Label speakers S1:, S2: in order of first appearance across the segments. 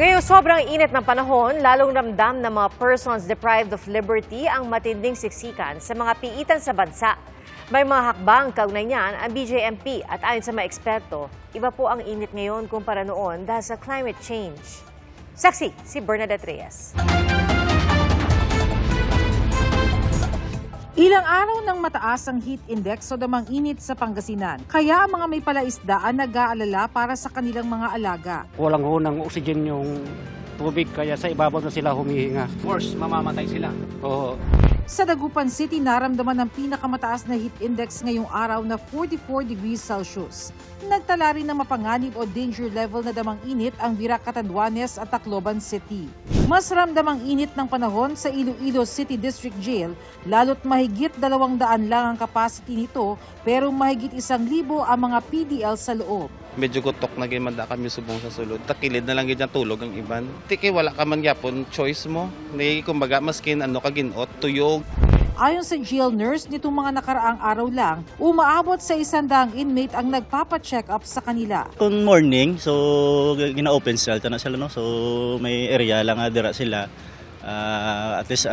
S1: Ngayong sobrang init ng panahon, lalong ramdam ng mga persons deprived of liberty ang matinding siksikan sa mga piitan sa bansa. May mga hakbang kaugnay niyan ang BJMP at ayon sa mga eksperto, iba po ang init ngayon kumpara noon dahil sa climate change. Saksi si Bernadette Reyes.
S2: Ilang araw nang mataas ang heat index o damang init sa Pangasinan. Kaya ang mga may palaisdaan nag-aalala para sa kanilang mga alaga.
S3: Walang hunang oxygen yung tubig kaya sa ibabaw na sila humihinga.
S4: Force, mamamatay sila.
S3: Oo.
S2: Sa Dagupan City, naramdaman ang pinakamataas na heat index ngayong araw na 44 degrees Celsius. Nagtala rin ng mapanganib o danger level na damang init ang Virac, Catanduanes at Tacloban City. Mas ramdam ang init ng panahon sa Iloilo City District Jail, lalo't mahigit 200 lang ang capacity nito pero mahigit 1,000 ang mga PDL sa loob.
S5: Medyo gutok na gimanda kami subong sa sulod. Takilid na lang ganyan tulog ang iban. Tiki wala ka man yapon choice mo. Ni kumbaga maskin ano ka ginot tuyog.
S2: Ayon sa jail nurse, nitong mga nakaraang araw lang, umaabot sa 100 inmate ang nagpapa-check up sa kanila.
S6: Kung morning, so gina-open cell na sila, no? So may area lang dira sila. At least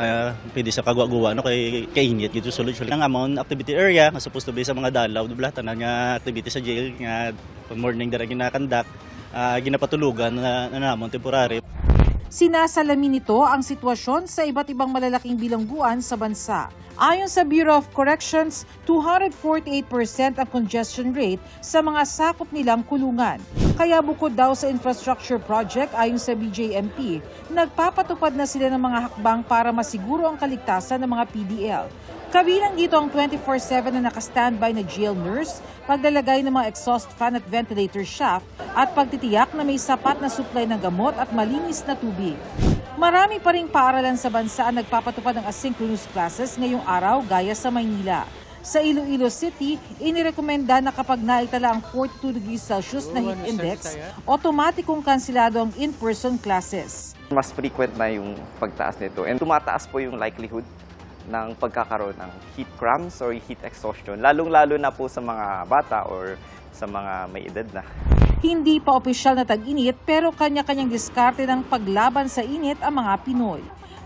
S6: pwede sa kagwa-guwa no kay kainit gito sulod ang amount activity area nga supposed to be sa mga dalaw dubla tanan nga activity sa jail nga pag morning dira ginakandak ginapatulugan na namon temporary.
S2: Sinasalamin nito ang sitwasyon sa iba't ibang malalaking bilangguan sa bansa. Ayon sa Bureau of Corrections, 248% ang congestion rate sa mga sakop nilang kulungan. Kaya bukod daw sa infrastructure project ayon sa BJMP, nagpapatupad na sila ng mga hakbang para masiguro ang kaligtasan ng mga PDL. Kabilang dito ang 24/7 na naka-standby na jail nurse, paglalagay ng mga exhaust fan at ventilator shaft at pagtitiyak na may sapat na supply ng gamot at malinis na tubig. Marami pa ring paaralan sa bansa ang nagpapatupad ng asynchronous classes ngayong araw gaya sa Maynila. Sa Iloilo City, inirekomenda na kapag naitala ang 42 degrees Celsius na heat index, otomatikong kansilado ang in-person classes.
S7: Mas frequent na yung pagtaas nito and tumataas po yung likelihood ng pagkakaroon ng heat cramps or heat exhaustion, lalong-lalo na po sa mga bata or sa mga may edad na.
S2: Hindi pa opisyal na tag-init pero kanya-kanyang diskarte ng paglaban sa init ang mga Pinoy.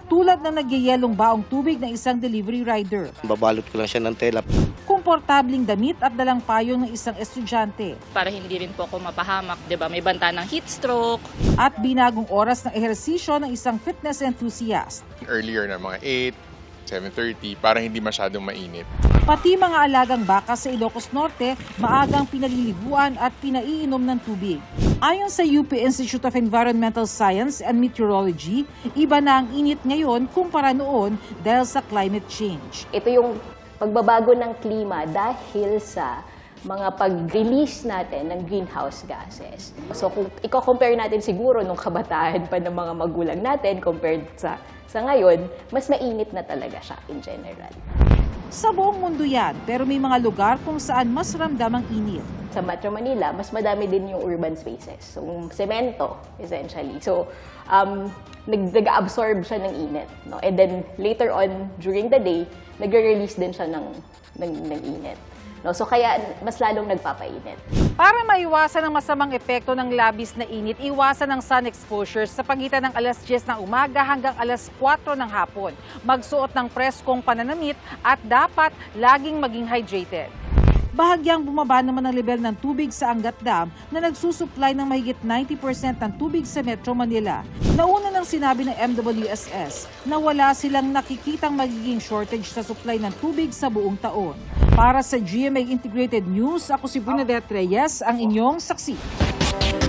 S2: Tulad ng nagyayelong baong tubig ng isang delivery rider.
S5: Babalot ko lang siya ng tela.
S2: Komportabling damit at dalang payong ng isang estudyante.
S8: Para hindi rin po ako mapahamak, 'di ba? May banta ng heat stroke.
S2: At binagong oras ng ehersisyo ng isang fitness enthusiast.
S9: Earlier na mga 8, 7:30 para hindi masyadong mainit.
S2: Pati mga alagang baka sa Ilocos Norte, maagang pinaliliguan at pinaiinom ng tubig. Ayon sa UP Institute of Environmental Science and Meteorology, iba na ang init ngayon kumpara noon dahil sa climate change.
S10: Ito yung pagbabago ng klima dahil sa mga pag-release natin ng greenhouse gases. So kung i-compare natin siguro nung kabataan pa ng mga magulang natin compared sa ngayon, mas mainit na talaga siya in general.
S2: Sa buong mundo yan, pero may mga lugar kung saan mas ramdam ang init.
S10: Sa Metro Manila, mas madami din yung urban spaces. So, semento, essentially. So, nag-absorb siya ng init. No? And then, later on, during the day, nag-release din siya ng init. No? So, kaya mas lalong nagpapainit.
S2: Para maiwasan ang masamang epekto ng labis na init, iwasan ang sun exposure sa pagitan ng alas 10 ng umaga hanggang alas 4 ng hapon. Magsuot ng preskong pananamit at dapat laging maging hydrated. Bahagyang bumaba naman ang level ng tubig sa Angat Dam na nagsusupply ng mahigit 90% ng tubig sa Metro Manila. Nauna nang sinabi ng MWSS na wala silang nakikitang magiging shortage sa supply ng tubig sa buong taon. Para sa GMA Integrated News, ako si Bernadette Reyes, ang inyong saksi.